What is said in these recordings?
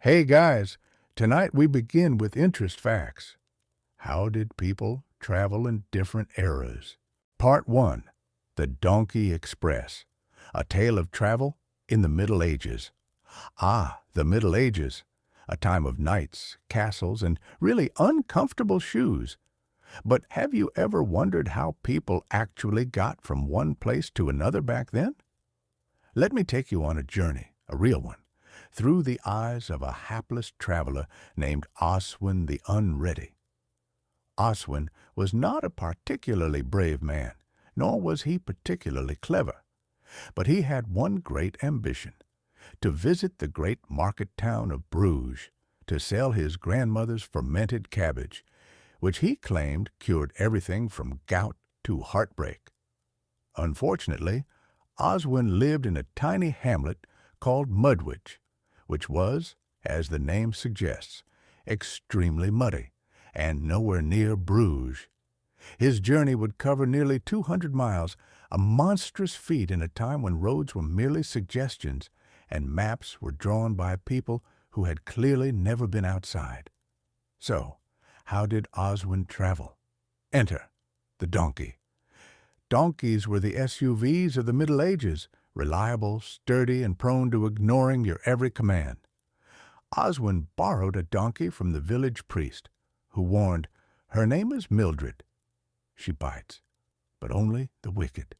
Hey guys, tonight we begin with interest facts. How did people travel in different eras? Part 1. The Donkey Express. A tale of travel in the Middle Ages. The Middle Ages. A time of knights, castles, and really uncomfortable shoes. But have you ever wondered how people actually got from one place to another back then? Let me take you on a journey, a real one, through the eyes of a hapless traveler named Oswin the Unready. Oswin was not a particularly brave man, nor was he particularly clever, but he had one great ambition, to visit the great market town of Bruges, to sell his grandmother's fermented cabbage, which he claimed cured everything from gout to heartbreak. Unfortunately, Oswin lived in a tiny hamlet called Mudwich, which was, as the name suggests, extremely muddy, and nowhere near Bruges. His journey would cover nearly 200 miles, a monstrous feat in a time when roads were merely suggestions and maps were drawn by people who had clearly never been outside. So, how did Oswin travel? Enter the donkey. Donkeys were the SUVs of the Middle Ages, reliable, sturdy, and prone to ignoring your every command. Oswin borrowed a donkey from the village priest, who warned, "Her name is Mildred. She bites, but only the wicked."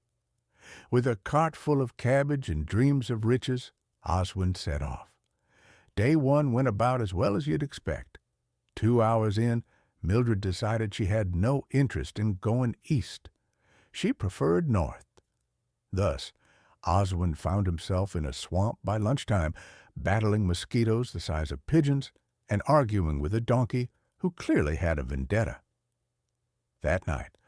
With a cart full of cabbage and dreams of riches, Oswin set off. Day one went about as well as you'd expect. 2 hours in, Mildred decided she had no interest in going east. She preferred north. Thus, Oswin found himself in a swamp by lunchtime, battling mosquitoes the size of pigeons and arguing with a donkey who clearly had a vendetta. That night,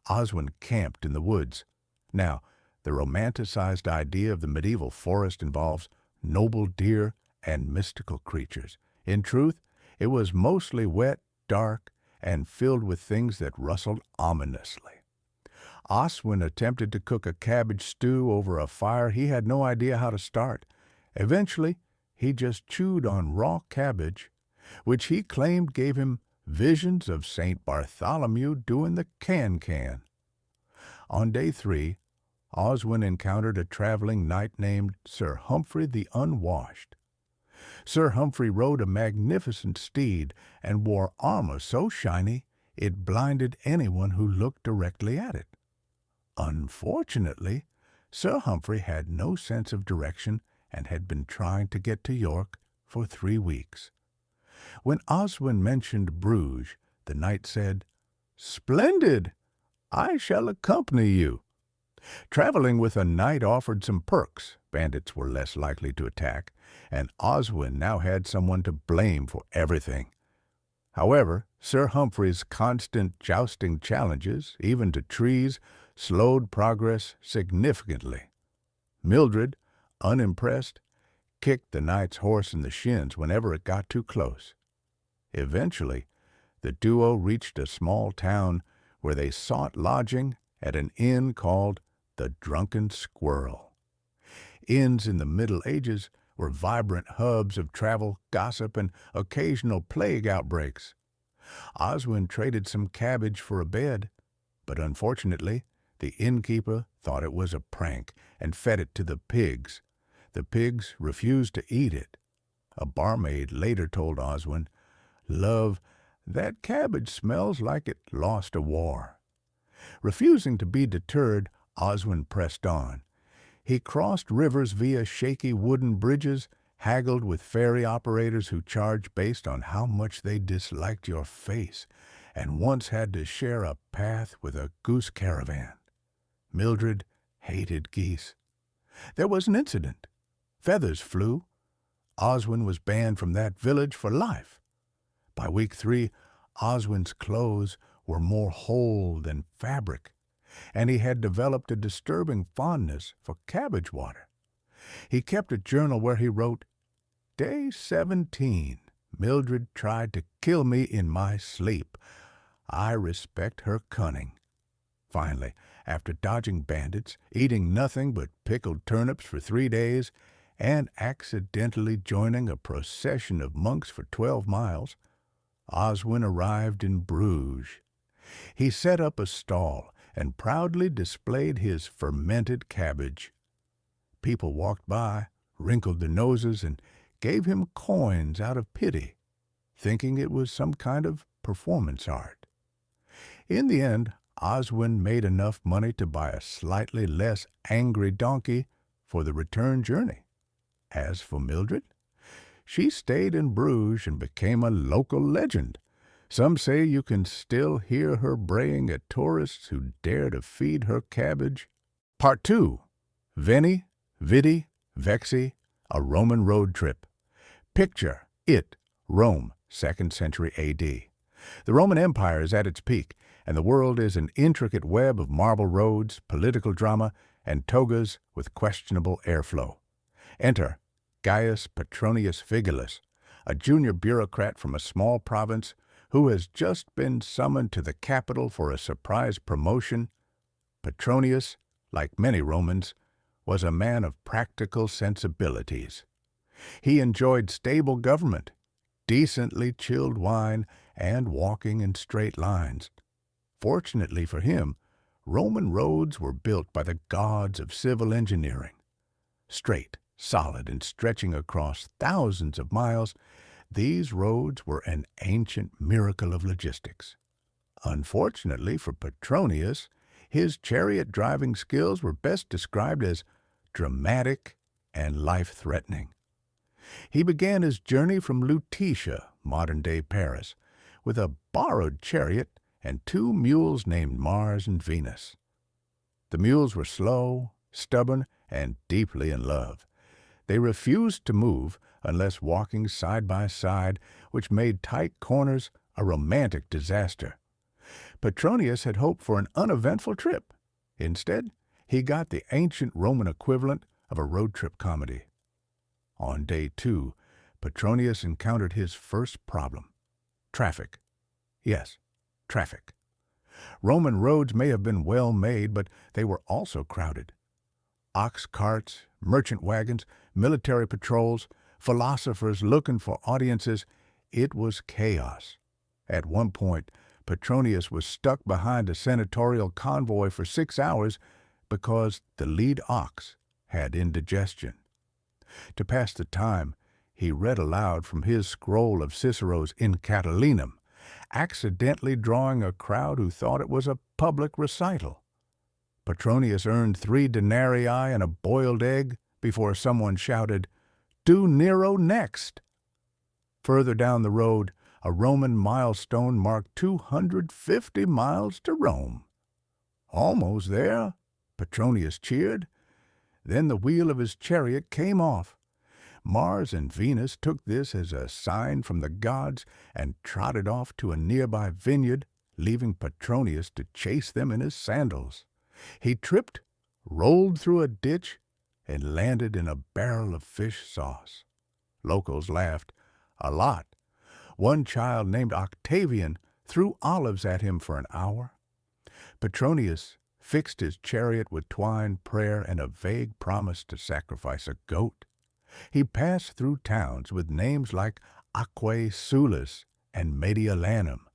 Oswin camped in the woods. Now, the romanticized idea of the medieval forest involves noble deer and mystical creatures. In truth, it was mostly wet, dark, and filled with things that rustled ominously. Oswin attempted to cook a cabbage stew over a fire he had no idea how to start. Eventually, he just chewed on raw cabbage, which he claimed gave him visions of St. Bartholomew doing the can-can. On day 3, Oswin encountered a traveling knight named Sir Humphrey the Unwashed. Sir Humphrey rode a magnificent steed and wore armor so shiny it blinded anyone who looked directly at it. Unfortunately, Sir Humphrey had no sense of direction and had been trying to get to York for 3 weeks. When Oswin mentioned Bruges, the knight said, "Splendid! I shall accompany you." Traveling with a knight offered some perks. Bandits were less likely to attack, and Oswin now had someone to blame for everything. However, Sir Humphrey's constant jousting challenges, even to trees, slowed progress significantly. Mildred, unimpressed, kicked the knight's horse in the shins whenever it got too close. Eventually, the duo reached a small town where they sought lodging at an inn called the Drunken Squirrel. Inns in the Middle Ages were vibrant hubs of travel, gossip, and occasional plague outbreaks. Oswin traded some cabbage for a bed, but unfortunately, the innkeeper thought it was a prank and fed it to the pigs. The pigs refused to eat it. A barmaid later told Oswin, "Love, that cabbage smells like it lost a war." Refusing to be deterred, Oswin pressed on. He crossed rivers via shaky wooden bridges, haggled with ferry operators who charged based on how much they disliked your face, and once had to share a path with a goose caravan. Mildred hated geese. There was an incident. Feathers flew. Oswin was banned from that village for life. By week 3, Oswin's clothes were more whole than fabric, and he had developed a disturbing fondness for cabbage water. He kept a journal where he wrote, "Day 17, Mildred tried to kill me in my sleep. I respect her cunning." Finally, after dodging bandits, eating nothing but pickled turnips for 3 days, and accidentally joining a procession of monks for 12 miles, Oswin arrived in Bruges. He set up a stall and proudly displayed his fermented cabbage. People walked by, wrinkled their noses, and gave him coins out of pity, thinking it was some kind of performance art. In the end, Oswin made enough money to buy a slightly less angry donkey for the return journey. As for Mildred, she stayed in Bruges and became a local legend. Some say you can still hear her braying at tourists who dare to feed her cabbage. Part 2. Veni, Vidi, Vexi, a Roman road trip. Picture it, Rome, 2nd century A.D. The Roman Empire is at its peak, and the world is an intricate web of marble roads, political drama, and togas with questionable airflow. Enter Gaius Petronius Figulus, a junior bureaucrat from a small province who has just been summoned to the capital for a surprise promotion. Petronius, like many Romans, was a man of practical sensibilities. He enjoyed stable government, decently chilled wine, and walking in straight lines. Fortunately for him, Roman roads were built by the gods of civil engineering. Straight, solid, and stretching across thousands of miles, these roads were an ancient miracle of logistics. Unfortunately for Petronius, his chariot-driving skills were best described as dramatic and life-threatening. He began his journey from Lutetia, modern-day Paris, with a borrowed chariot and 2 mules named Mars and Venus. The mules were slow, stubborn, and deeply in love. They refused to move unless walking side by side, which made tight corners a romantic disaster. Petronius had hoped for an uneventful trip. Instead, he got the ancient Roman equivalent of a road trip comedy. On day 2, Petronius encountered his first problem: traffic. Yes, traffic. Roman roads may have been well made, but they were also crowded. Ox carts, merchant wagons, military patrols, philosophers looking for audiences. It was chaos. At one point, Petronius was stuck behind a senatorial convoy for 6 hours because the lead ox had indigestion. To pass the time, he read aloud from his scroll of Cicero's In Catilinum, accidentally drawing a crowd who thought it was a public recital. Petronius earned 3 denarii and a boiled egg before someone shouted, "Do Nero next!" Further down the road, a Roman milestone marked 250 miles to Rome. "Almost there," Petronius cheered. Then the wheel of his chariot came off. Mars and Venus took this as a sign from the gods and trotted off to a nearby vineyard, leaving Petronius to chase them in his sandals. He tripped, rolled through a ditch, and landed in a barrel of fish sauce. Locals laughed a lot. One child named Octavian threw olives at him for an hour. Petronius fixed his chariot with twine, prayer, and a vague promise to sacrifice a goat. He passed through towns with names like Aquae Sulis and Mediolanum,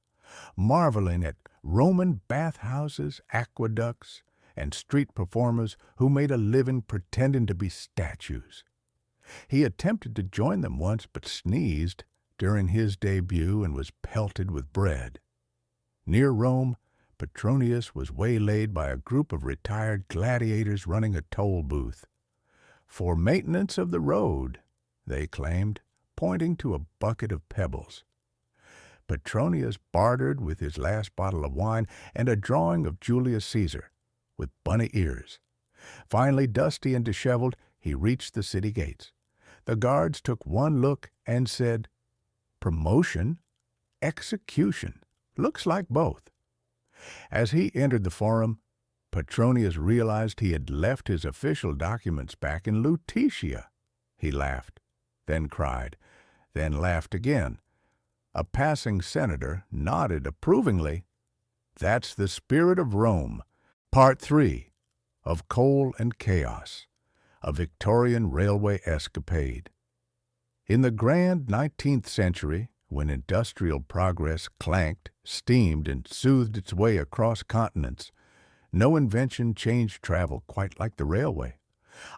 marveling at Roman bathhouses, aqueducts, and street performers who made a living pretending to be statues. He attempted to join them once but sneezed during his debut and was pelted with bread. Near Rome, Petronius was waylaid by a group of retired gladiators running a toll booth. "For maintenance of the road," they claimed, pointing to a bucket of pebbles. Petronius bartered with his last bottle of wine and a drawing of Julius Caesar, with bunny ears. Finally, dusty and disheveled, he reached the city gates. The guards took one look and said, "Promotion? Execution. Looks like both." As he entered the forum, Petronius realized he had left his official documents back in Lutetia. He laughed, then cried, then laughed again. A passing senator nodded approvingly. That's the spirit of Rome. Part 3 of Coal and Chaos. a Victorian railway escapade. In the grand 19th century, when industrial progress clanked, steamed, and soothed its way across continents, no invention changed travel quite like the railway.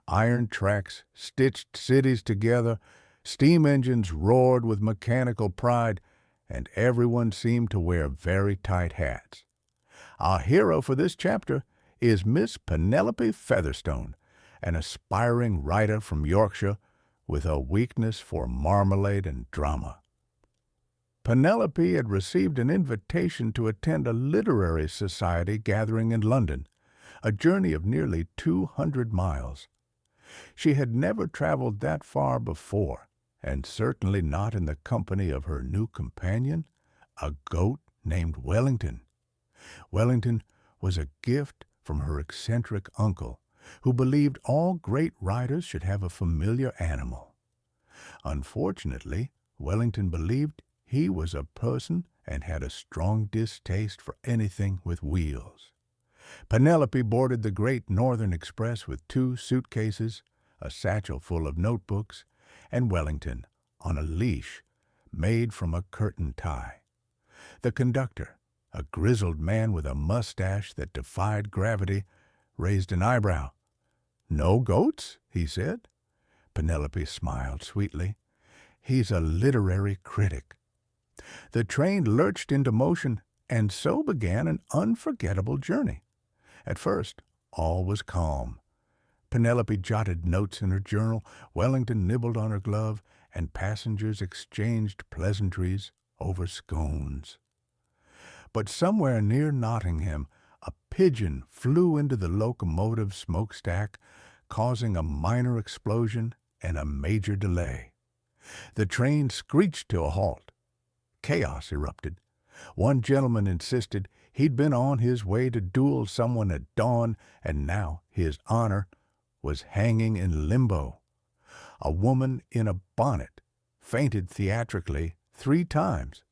Iron tracks stitched cities together, steam engines roared with mechanical pride, and everyone seemed to wear very tight hats. Our hero for this chapter is Miss Penelope Featherstone, an aspiring writer from Yorkshire with a weakness for marmalade and drama. Penelope had received an invitation to attend a literary society gathering in London, a journey of nearly 200 miles. She had never traveled that far before, and certainly not in the company of her new companion, a goat named Wellington. Wellington was a gift from her eccentric uncle, who believed all great writers should have a familiar animal. Unfortunately, Wellington believed he was a person and had a strong distaste for anything with wheels. Penelope boarded the Great Northern Express with 2 suitcases, a satchel full of notebooks, and Wellington on a leash made from a curtain tie. The conductor, a grizzled man with a mustache that defied gravity, raised an eyebrow. "No goats?" he said. Penelope smiled sweetly. "He's a literary critic." The train lurched into motion, and so began an unforgettable journey. At first, all was calm. Penelope jotted notes in her journal, Wellington nibbled on her glove, and passengers exchanged pleasantries over scones. But somewhere near Nottingham, a pigeon flew into the locomotive smokestack, causing a minor explosion and a major delay. The train screeched to a halt. Chaos erupted. One gentleman insisted he'd been on his way to duel someone at dawn, and now his honor was hanging in limbo. A woman in a bonnet fainted theatrically 3 times.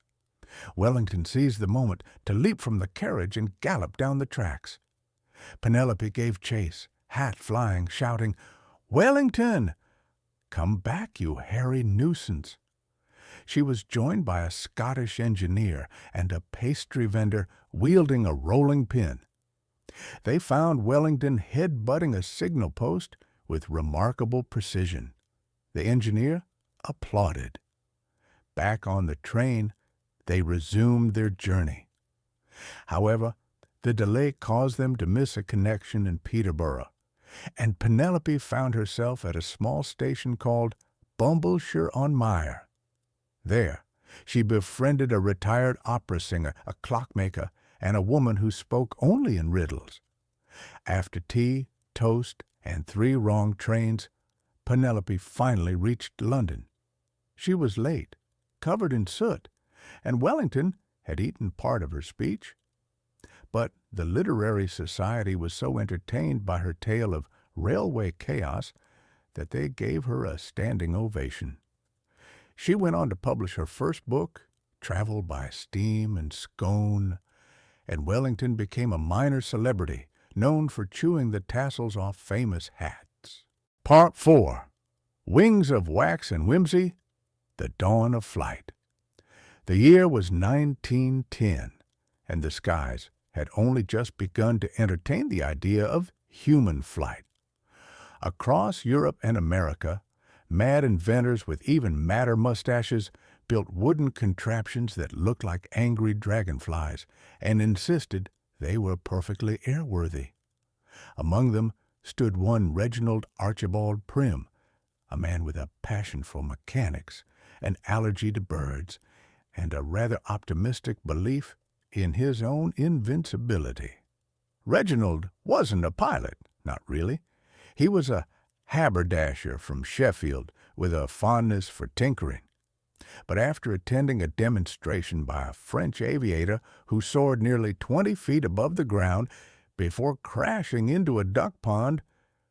Wellington seized the moment to leap from the carriage and gallop down the tracks. Penelope gave chase, hat flying, shouting, "Wellington! Come back, you hairy nuisance!" She was joined by a Scottish engineer and a pastry vendor wielding a rolling pin. They found Wellington head-butting a signal post with remarkable precision. The engineer applauded. Back on the train, they resumed their journey. However, the delay caused them to miss a connection in Peterborough, and Penelope found herself at a small station called Bumbleshire-on-Mire. There, she befriended a retired opera singer, a clockmaker, and a woman who spoke only in riddles. After tea, toast, and 3 wrong trains, Penelope finally reached London. She was late, covered in soot, and Wellington had eaten part of her speech. But the literary society was so entertained by her tale of railway chaos that they gave her a standing ovation. She went on to publish her first book, Travel by Steam and Scone, and Wellington became a minor celebrity, known for chewing the tassels off famous hats. Part 4. Wings of Wax and Whimsy, The Dawn of Flight. The year was 1910, and the skies had only just begun to entertain the idea of human flight. Across Europe and America, mad inventors with even madder mustaches built wooden contraptions that looked like angry dragonflies and insisted they were perfectly airworthy. Among them stood one Reginald Archibald Prim, a man with a passion for mechanics, an allergy to birds, and a rather optimistic belief in his own invincibility. Reginald wasn't a pilot, not really. He was a haberdasher from Sheffield with a fondness for tinkering. But after attending a demonstration by a French aviator who soared nearly 20 feet above the ground before crashing into a duck pond,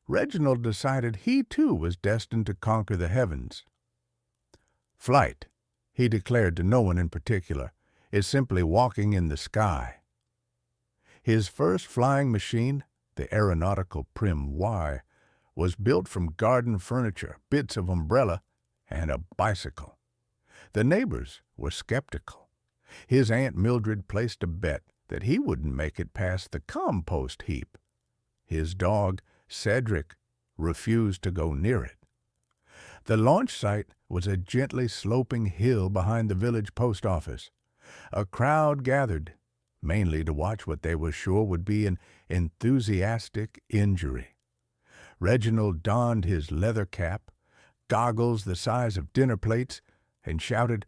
Reginald decided he too was destined to conquer the heavens. Flight, he declared to no one in particular, is simply walking in the sky. His first flying machine, the aeronautical Prim Y, was built from garden furniture, bits of umbrella, and a bicycle. The neighbors were skeptical. His Aunt Mildred placed a bet that he wouldn't make it past the compost heap. His dog, Cedric, refused to go near it. The launch site was a gently sloping hill behind the village post office. A crowd gathered, mainly to watch what they were sure would be an enthusiastic injury. Reginald donned his leather cap, goggles the size of dinner plates, and shouted,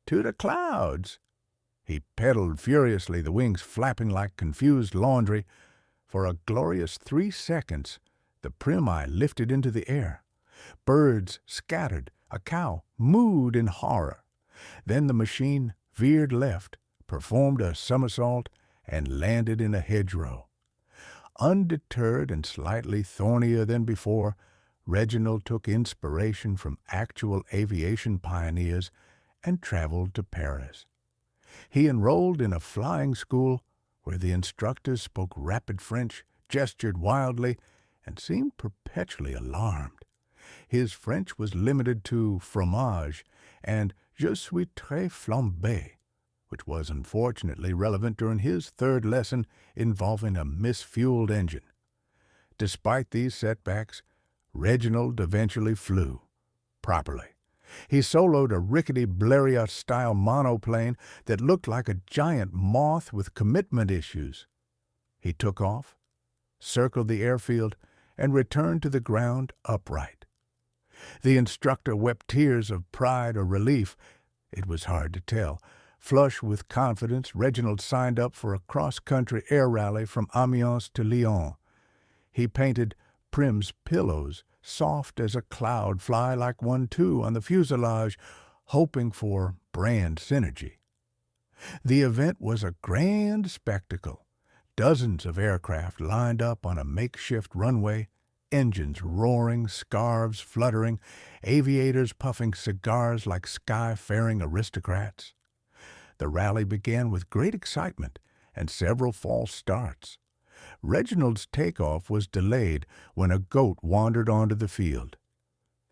"To the clouds!" He pedaled furiously, the wings flapping like confused laundry. For a glorious 3 seconds, the prim eye lifted into the air. Birds scattered, a cow mooed in horror. Then the machine veered left, performed a somersault, and landed in a hedgerow. Undeterred and slightly thornier than before, Reginald took inspiration from actual aviation pioneers and traveled to Paris. He enrolled in a flying school where the instructors spoke rapid French, gestured wildly, and seemed perpetually alarmed. His French was limited to fromage and je suis très flambé, which was unfortunately relevant during his third lesson involving a misfueled engine. Despite these setbacks, Reginald eventually flew, properly. He soloed a rickety Blériot-style monoplane that looked like a giant moth with commitment issues. He took off, circled the airfield, and returned to the ground upright. The instructor wept tears of pride or relief. It was hard to tell. Flush with confidence, Reginald signed up for a cross-country air rally from Amiens to Lyon. He painted Prim's pillows, soft as a cloud, fly like one too on the fuselage, hoping for brand synergy. The event was a grand spectacle. Dozens of aircraft lined up on a makeshift runway, engines roaring, scarves fluttering, aviators puffing cigars like sky-faring aristocrats. The rally began with great excitement and several false starts. Reginald's takeoff was delayed when a goat wandered onto the field.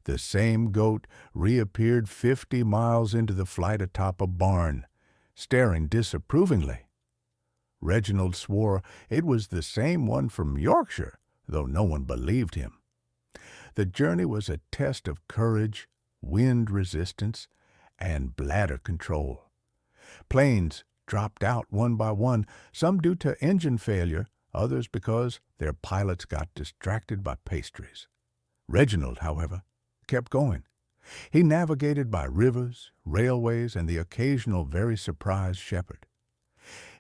The same goat reappeared 50 miles into the flight atop a barn, staring disapprovingly. Reginald swore it was the same one from Yorkshire, though no one believed him. The journey was a test of courage, wind resistance, and bladder control. Planes dropped out one by one, some due to engine failure, others because their pilots got distracted by pastries. Reginald, however, kept going. He navigated by rivers, railways, and the occasional very surprised shepherd.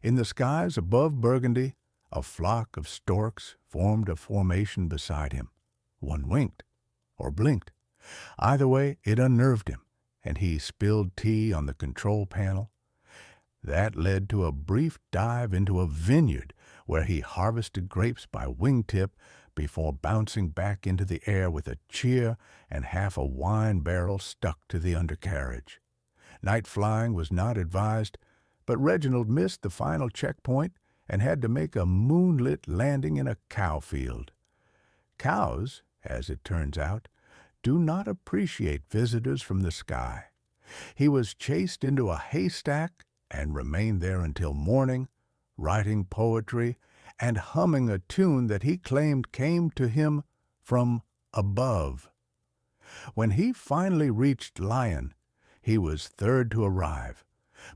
In the skies above Burgundy, a flock of storks formed a formation beside him. One winked, or blinked. Either way, it unnerved him, and he spilled tea on the control panel. That led to a brief dive into a vineyard where he harvested grapes by wingtip before bouncing back into the air with a cheer and half a wine barrel stuck to the undercarriage. Night flying was not advised, but Reginald missed the final checkpoint and had to make a moonlit landing in a cow field. Cows, as it turns out, do not appreciate visitors from the sky. He was chased into a haystack and remained there until morning, writing poetry and humming a tune that he claimed came to him from above. When he finally reached Lyon, he was third to arrive,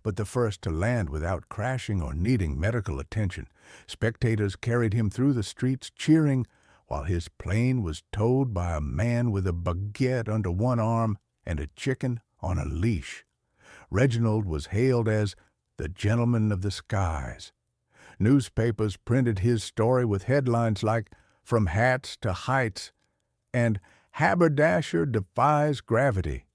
but the first to land without crashing or needing medical attention. Spectators carried him through the streets cheering, while his plane was towed by a man with a baguette under one arm and a chicken on a leash. Reginald was hailed as the gentleman of the skies. Newspapers printed his story with headlines like "From Hats to Heights" and "Haberdasher Defies Gravity."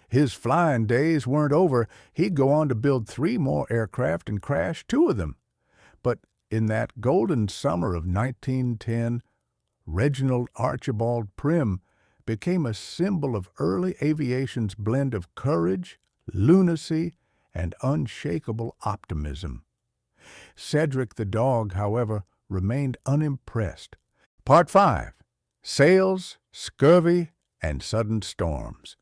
His flying days weren't over. He'd go on to build 3 more aircraft and crash 2 of them. But in that golden summer of 1910, Reginald Archibald Prim became a symbol of early aviation's blend of courage, lunacy, and unshakable optimism. Cedric the dog, however, remained unimpressed. Part 5. Sails, scurvy, and sudden storms.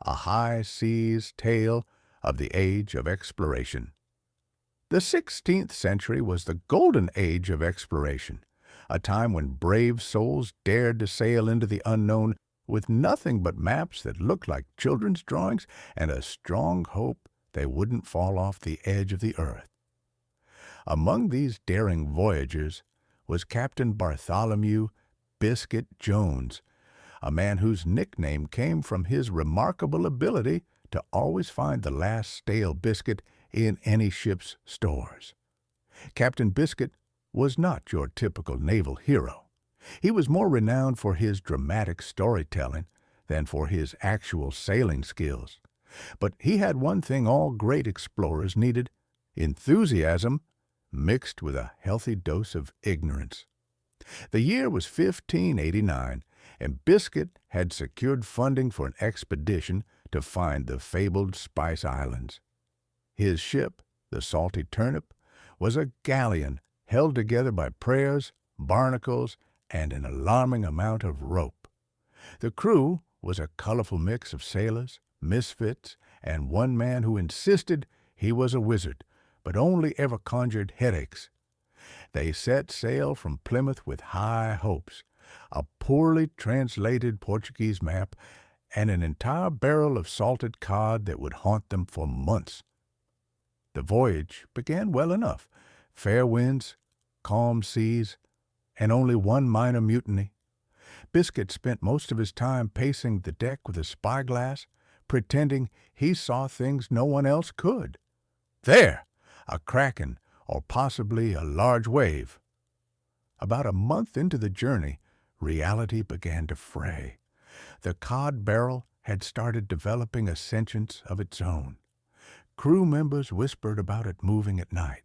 A high seas tale of the age of exploration. The 16th century was the golden age of exploration, a time when brave souls dared to sail into the unknown with nothing but maps that looked like children's drawings and a strong hope they wouldn't fall off the edge of the earth. Among these daring voyagers was Captain Bartholomew Biscuit Jones, a man whose nickname came from his remarkable ability to always find the last stale biscuit in any ship's stores. Captain Biscuit was not your typical naval hero. He was more renowned for his dramatic storytelling than for his actual sailing skills. But he had one thing all great explorers needed: enthusiasm mixed with a healthy dose of ignorance. The year was 1589, and Biscuit had secured funding for an expedition to find the fabled Spice Islands. His ship, the Salty Turnip, was a galleon held together by prayers, barnacles, and an alarming amount of rope. The crew was a colorful mix of sailors, misfits, and one man who insisted he was a wizard, but only ever conjured headaches. They set sail from Plymouth with high hopes, a poorly translated Portuguese map, and an entire barrel of salted cod that would haunt them for months. The voyage began well enough: fair winds, calm seas, and only one minor mutiny. Biscuit spent most of his time pacing the deck with a spyglass, pretending he saw things no one else could. There! A kraken, or possibly a large wave. About a month into the journey, reality began to fray. The cod barrel had started developing a sentience of its own. Crew members whispered about it moving at night.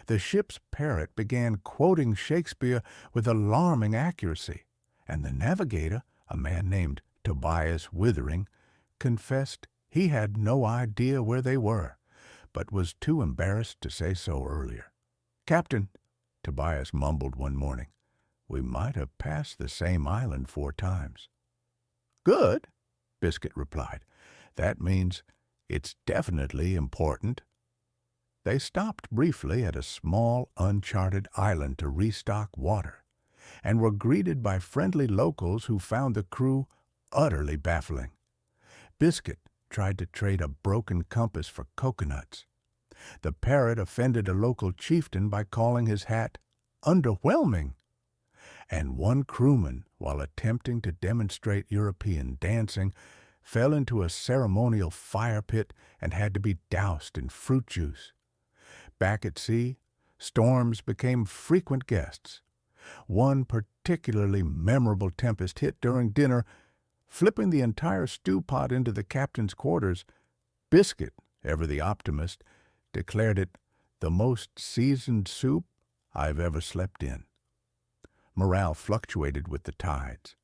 The ship's parrot began quoting Shakespeare with alarming accuracy, and the navigator, a man named Tobias Withering, confessed he had no idea where they were, but was too embarrassed to say so earlier. "Captain," Tobias mumbled one morning, "we might have passed the same island 4 times. "Good," Biscuit replied. "That means it's definitely important." They stopped briefly at a small, uncharted island to restock water, and were greeted by friendly locals who found the crew utterly baffling. Biscuit tried to trade a broken compass for coconuts. The parrot offended a local chieftain by calling his hat underwhelming. And one crewman, while attempting to demonstrate European dancing, fell into a ceremonial fire pit and had to be doused in fruit juice. Back at sea, storms became frequent guests. One particularly memorable tempest hit during dinner, flipping the entire stew pot into the captain's quarters. Biscuit, ever the optimist, declared it the most seasoned soup I've ever slept in. Morale fluctuated with the tides.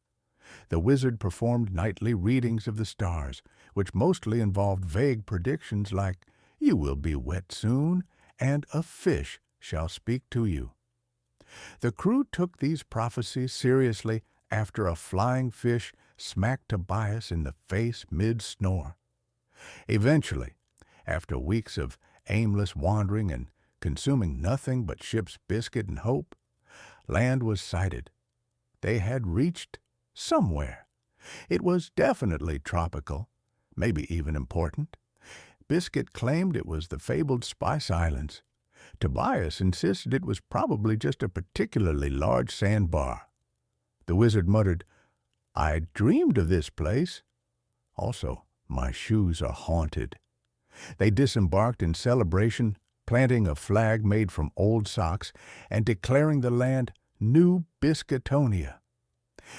The wizard performed nightly readings of the stars, which mostly involved vague predictions like, "You will be wet soon," and "a fish shall speak to you." The crew took these prophecies seriously after a flying fish smacked Tobias in the face mid-snore. Eventually, after weeks of aimless wandering and consuming nothing but ship's biscuit and hope, land was sighted. They had reached somewhere. It was definitely tropical, maybe even important. Biscuit claimed it was the fabled Spice Islands. Tobias insisted it was probably just a particularly large sandbar. The wizard muttered, "I dreamed of this place. Also, my shoes are haunted." They disembarked in celebration, planting a flag made from old socks and declaring the land New Biscuitonia.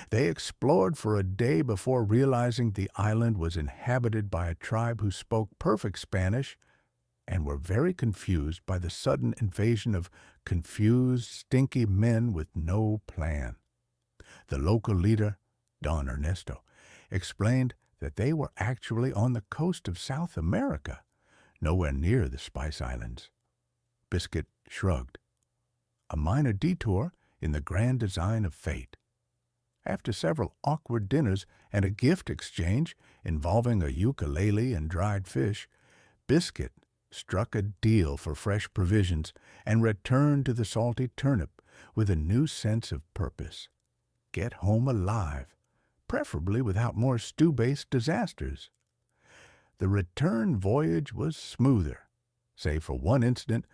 They explored for a day before realizing the island was inhabited by a tribe who spoke perfect Spanish and were very confused by the sudden invasion of confused, stinky men with no plan. The local leader, Don Ernesto, explained that they were actually on the coast of South America, nowhere near the Spice Islands. Biscuit shrugged. A minor detour in the grand design of fate. After several awkward dinners and a gift exchange involving a ukulele and dried fish, Biscuit struck a deal for fresh provisions and returned to the salty turnip with a new sense of purpose. Get home alive, preferably without more stew-based disasters. The return voyage was smoother, save for one incident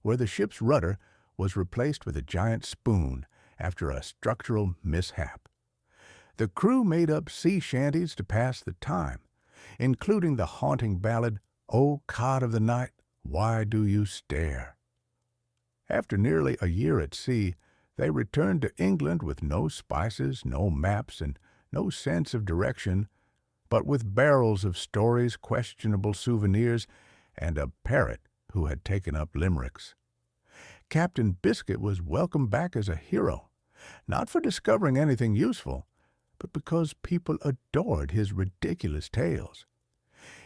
where the ship's rudder was replaced with a giant spoon after a structural mishap. The crew made up sea shanties to pass the time, including the haunting ballad, "O Cod of the Night, Why Do You Stare?" After nearly a year at sea, they returned to England with no spices, no maps, and no sense of direction, but with barrels of stories, questionable souvenirs, and a parrot who had taken up limericks. Captain Biscuit was welcomed back as a hero, not for discovering anything useful, but because people adored his ridiculous tales.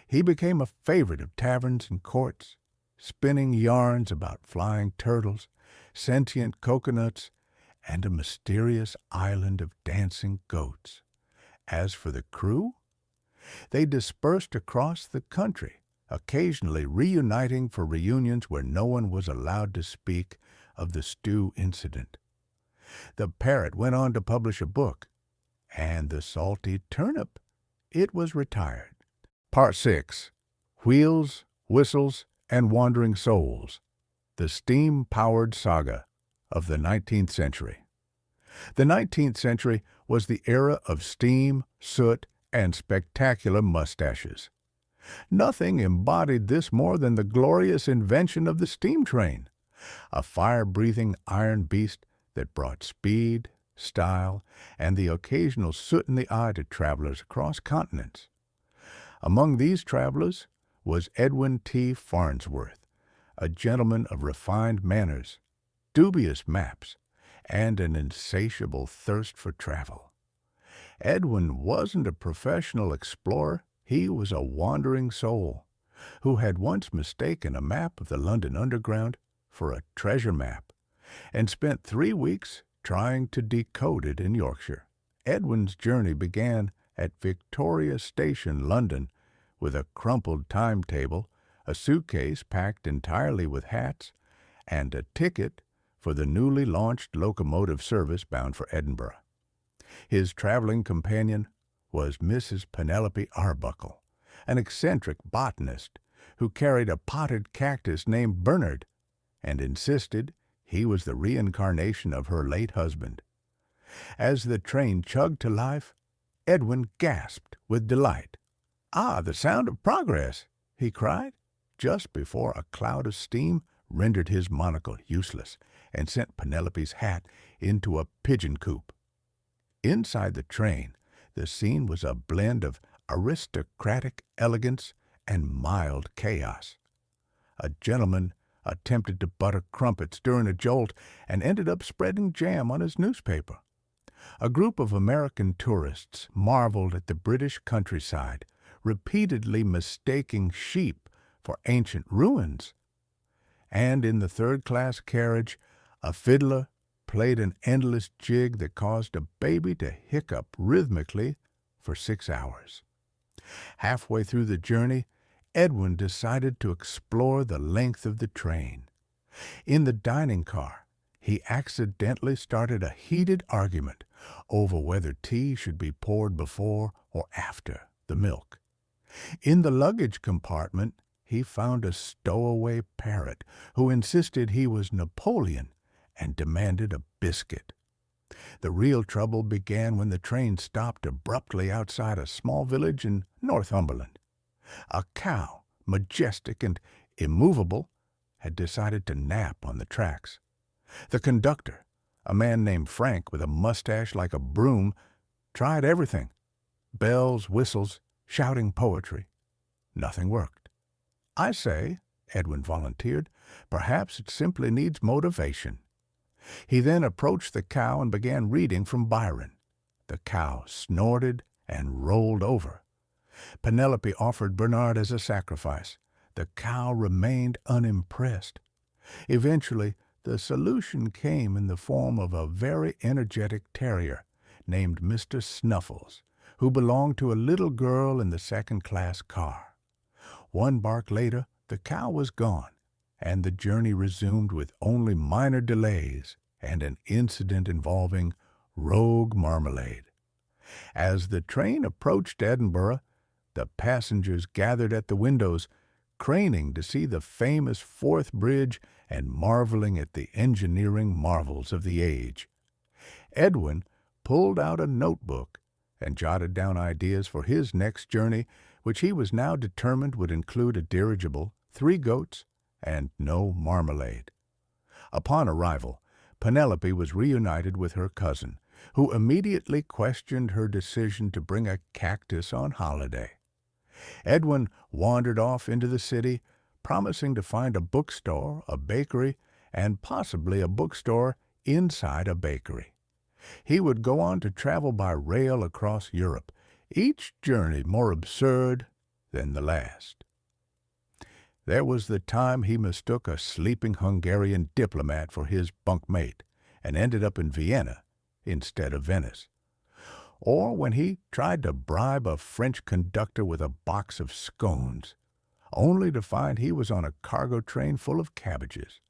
He became a favorite of taverns and courts, spinning yarns about flying turtles, sentient coconuts, and a mysterious island of dancing goats. As for the crew, they dispersed across the country, occasionally reuniting for reunions where no one was allowed to speak of the stew incident. The parrot went on to publish a book, and the salty turnip, it was retired. Part 6. Wheels, Whistles, and Wandering Souls. The Steam-Powered Saga of the 19th Century. The 19th century was the era of steam, soot, and spectacular mustaches. Nothing embodied this more than the glorious invention of the steam train, a fire-breathing iron beast that brought speed, style, and the occasional soot in the eye to travelers across continents. Among these travelers was Edwin T. Farnsworth, a gentleman of refined manners, dubious maps, and an insatiable thirst for travel. Edwin wasn't a professional explorer, he was a wandering soul, who had once mistaken a map of the London Underground for a treasure map, and spent 3 weeks trying to decode it in Yorkshire. Edwin's journey began at Victoria Station, London, with a crumpled timetable, a suitcase packed entirely with hats, and a ticket for the newly launched locomotive service bound for Edinburgh. His traveling companion was Mrs. Penelope Arbuckle, an eccentric botanist who carried a potted cactus named Bernard and insisted he was the reincarnation of her late husband. As the train chugged to life, Edwin gasped with delight. "Ah, the sound of progress!" he cried, just before a cloud of steam rendered his monocle useless and sent Penelope's hat into a pigeon coop. Inside the train, the scene was a blend of aristocratic elegance and mild chaos. A gentleman attempted to butter crumpets during a jolt and ended up spreading jam on his newspaper. A group of American tourists marveled at the British countryside, repeatedly mistaking sheep for ancient ruins. And in the third-class carriage, a fiddler played an endless jig that caused a baby to hiccup rhythmically for 6 hours. Halfway through the journey, Edwin decided to explore the length of the train. In the dining car, he accidentally started a heated argument over whether tea should be poured before or after the milk. In the luggage compartment, he found a stowaway parrot who insisted he was Napoleon and demanded a biscuit. The real trouble began when the train stopped abruptly outside a small village in Northumberland. A cow, majestic and immovable, had decided to nap on the tracks. The conductor, a man named Frank with a mustache like a broom, tried everything: bells, whistles, shouting poetry. Nothing worked. "I say," Edwin volunteered, "perhaps it simply needs motivation." He then approached the cow and began reading from Byron. The cow snorted and rolled over. Penelope offered Bernard as a sacrifice. The cow remained unimpressed. Eventually, the solution came in the form of a very energetic terrier, named Mr. Snuffles, who belonged to a little girl in the second-class car. One bark later, the cow was gone, and the journey resumed with only minor delays and an incident involving rogue marmalade. As the train approached Edinburgh, the passengers gathered at the windows, craning to see the famous Forth Bridge and marveling at the engineering marvels of the age. Edwin pulled out a notebook and jotted down ideas for his next journey, which he was now determined would include a dirigible, 3 goats, and no marmalade. Upon arrival, Penelope was reunited with her cousin, who immediately questioned her decision to bring a cactus on holiday. Edwin wandered off into the city, promising to find a bookstore, a bakery, and possibly a bookstore inside a bakery. He would go on to travel by rail across Europe, each journey more absurd than the last. There was the time he mistook a sleeping Hungarian diplomat for his bunkmate and ended up in Vienna instead of Venice. Or when he tried to bribe a French conductor with a box of scones, only to find he was on a cargo train full of cabbages.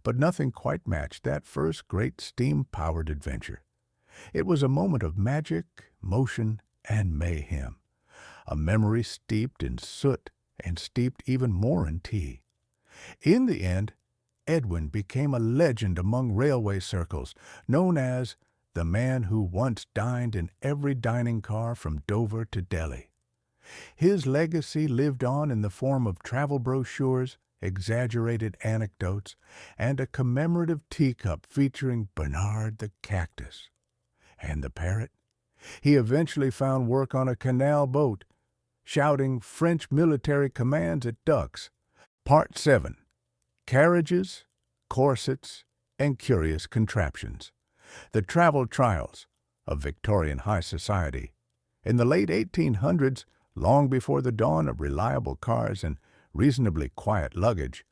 But nothing quite matched that first great steam-powered adventure. It was a moment of magic, motion, and mayhem, a memory steeped in soot and steeped even more in tea. In the end, Edwin became a legend among railway circles, known as the man who once dined in every dining car from Dover to Delhi. His legacy lived on in the form of travel brochures, exaggerated anecdotes, and a commemorative teacup featuring Bernard the cactus. And the parrot? He eventually found work on a canal boat, shouting French military commands at ducks. Part 7. Carriages, corsets, and curious contraptions. The travel trials of Victorian high society. In the late 1800s, long before the dawn of reliable cars and reasonably quiet luggage,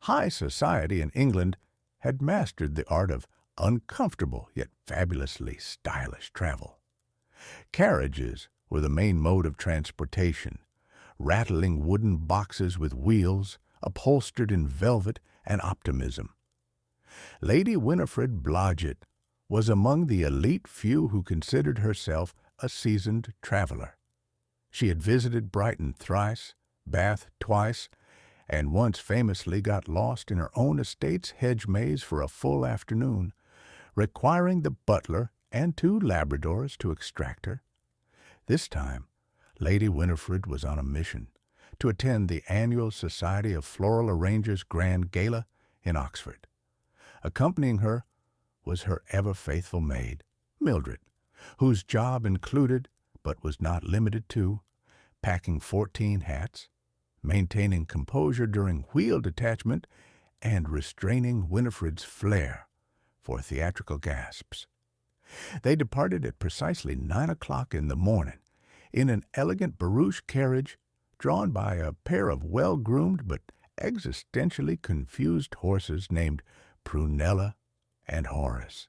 high society in England had mastered the art of uncomfortable yet fabulously stylish travel. Carriages were the main mode of transportation, rattling wooden boxes with wheels, upholstered in velvet and optimism. Lady Winifred Blodgett was among the elite few who considered herself a seasoned traveler. She had visited Brighton thrice, Bath twice, and once famously got lost in her own estate's hedge maze for a full afternoon, requiring the butler and 2 Labradors to extract her. This time, Lady Winifred was on a mission to attend the annual Society of Floral Arrangers Grand Gala in Oxford. Accompanying her was her ever-faithful maid, Mildred, whose job included, but was not limited to, packing 14 hats, maintaining composure during wheel detachment, and restraining Winifred's flair for theatrical gasps. They departed at precisely 9 o'clock in the morning in an elegant barouche carriage drawn by a pair of well-groomed but existentially confused horses named Prunella and Horace.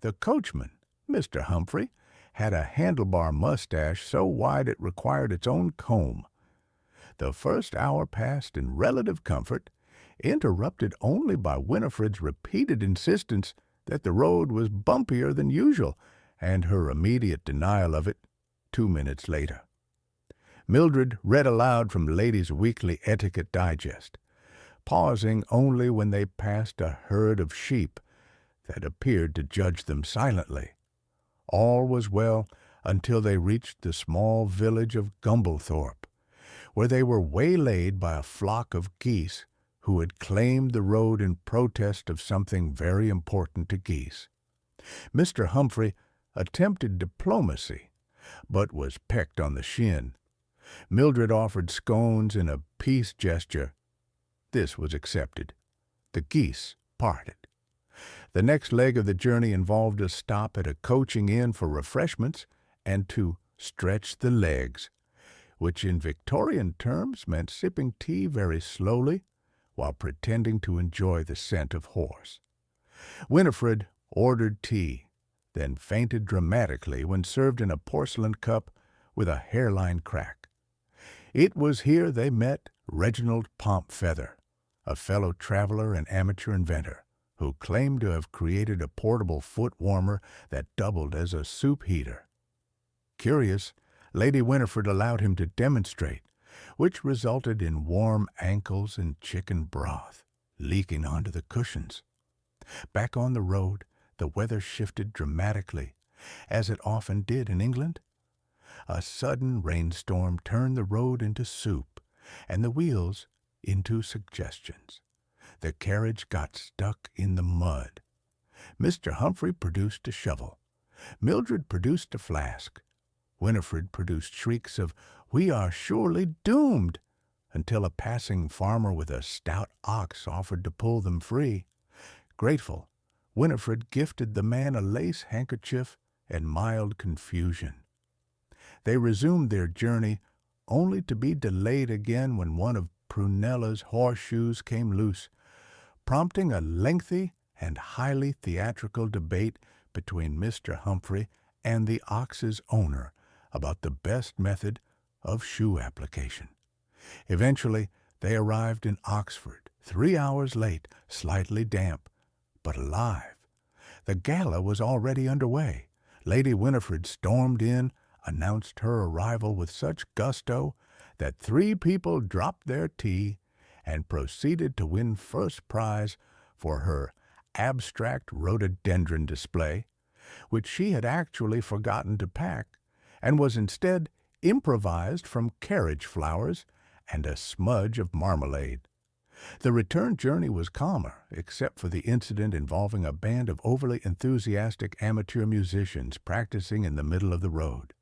The coachman, Mr. Humphrey, had a handlebar mustache so wide it required its own comb. The first hour passed in relative comfort, interrupted only by Winifred's repeated insistence that the road was bumpier than usual, and her immediate denial of it 2 minutes later. Mildred read aloud from Ladies' Weekly Etiquette Digest, pausing only when they passed a herd of sheep that appeared to judge them silently. All was well until they reached the small village of Gumblethorpe, where they were waylaid by a flock of geese who had claimed the road in protest of something very important to geese. Mr. Humphrey attempted diplomacy, but was pecked on the shin. Mildred offered scones in a peace gesture. This was accepted. The geese parted. The next leg of the journey involved a stop at a coaching inn for refreshments and to stretch the legs, which in Victorian terms meant sipping tea very slowly while pretending to enjoy the scent of horse. Winifred ordered tea, then fainted dramatically when served in a porcelain cup with a hairline crack. It was here they met Reginald Pompfeather, a fellow traveler and amateur inventor, who claimed to have created a portable foot warmer that doubled as a soup heater. Curious, Lady Winifred allowed him to demonstrate, which resulted in warm ankles and chicken broth leaking onto the cushions. Back on the road, the weather shifted dramatically, as it often did in England. A sudden rainstorm turned the road into soup, and the wheels into suggestions. The carriage got stuck in the mud. Mr. Humphrey produced a shovel. Mildred produced a flask. Winifred produced shrieks of, "We are surely doomed," until a passing farmer with a stout ox offered to pull them free. Grateful, Winifred gifted the man a lace handkerchief and mild confusion. They resumed their journey, only to be delayed again when one of Prunella's horseshoes came loose, prompting a lengthy and highly theatrical debate between Mr. Humphrey and the ox's owner about the best method of shoe application. Eventually, they arrived in Oxford, 3 hours late, slightly damp, but alive. The gala was already underway. Lady Winifred stormed in, announced her arrival with such gusto that 3 people dropped their tea and proceeded to win first prize for her abstract rhododendron display, which she had actually forgotten to pack and was instead improvised from carriage flowers and a smudge of marmalade. The return journey was calmer, except for the incident involving a band of overly enthusiastic amateur musicians practicing in the middle of the road.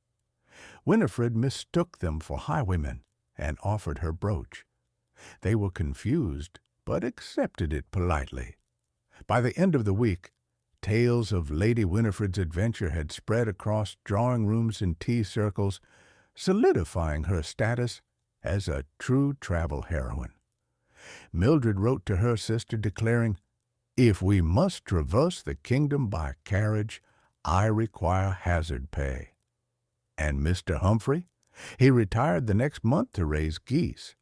Winifred mistook them for highwaymen and offered her brooch. They were confused, but accepted it politely. By the end of the week, tales of Lady Winifred's adventure had spread across drawing rooms and tea circles, solidifying her status as a true travel heroine. Mildred wrote to her sister declaring, "If we must traverse the kingdom by carriage, I require hazard pay." And Mr. Humphrey? He retired the next month to raise geese,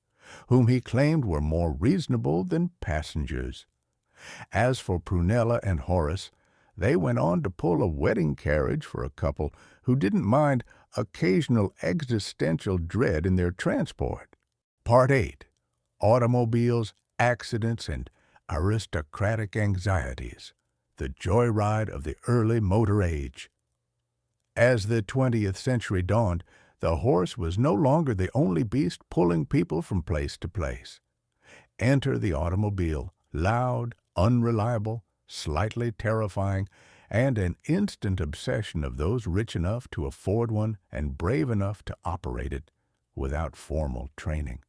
whom he claimed were more reasonable than passengers. As for Prunella and Horace, they went on to pull a wedding carriage for a couple who didn't mind occasional existential dread in their transport. Part 8. Automobiles, Accidents, and Aristocratic Anxieties. The joyride of the early motor age. As the 20th century dawned, the horse was no longer the only beast pulling people from place to place. Enter the automobile, loud, unreliable, slightly terrifying, and an instant obsession of those rich enough to afford one and brave enough to operate it without formal training.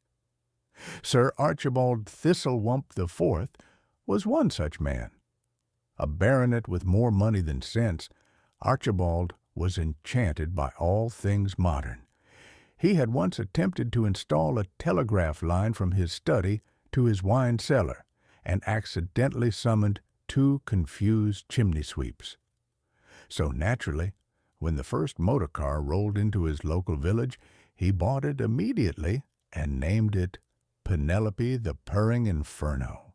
Sir Archibald Thistlewump IV was one such man. A baronet with more money than sense, Archibald was enchanted by all things modern. He had once attempted to install a telegraph line from his study to his wine cellar, and accidentally summoned 2 confused chimney sweeps. So naturally, when the first motor car rolled into his local village, he bought it immediately and named it Penelope the Purring Inferno.